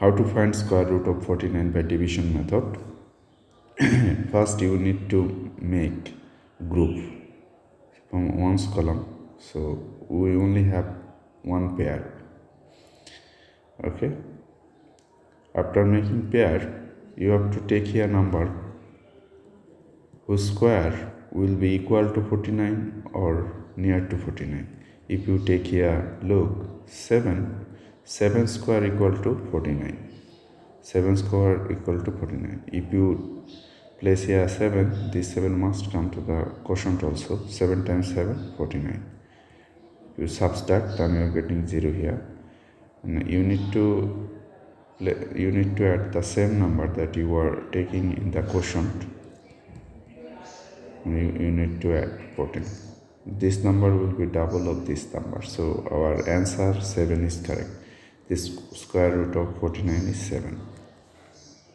How to find square root of 49 by division method? First you need to make group from ones column, so we only have one pair. Okay, after making pair you have to take here number whose square will be equal to 49 or near to 49. If you take here, look, 7 square equal to 49. 7 square equal to 49. If you place here 7, this 7 must come to the quotient also. 7 times 7, 49. If you subtract, then you are getting 0 here. And you need to add the same number that you are taking in the quotient. You need to add 14. This number will be double of this number, so our answer 7 is correct. This square root of 49 is 7.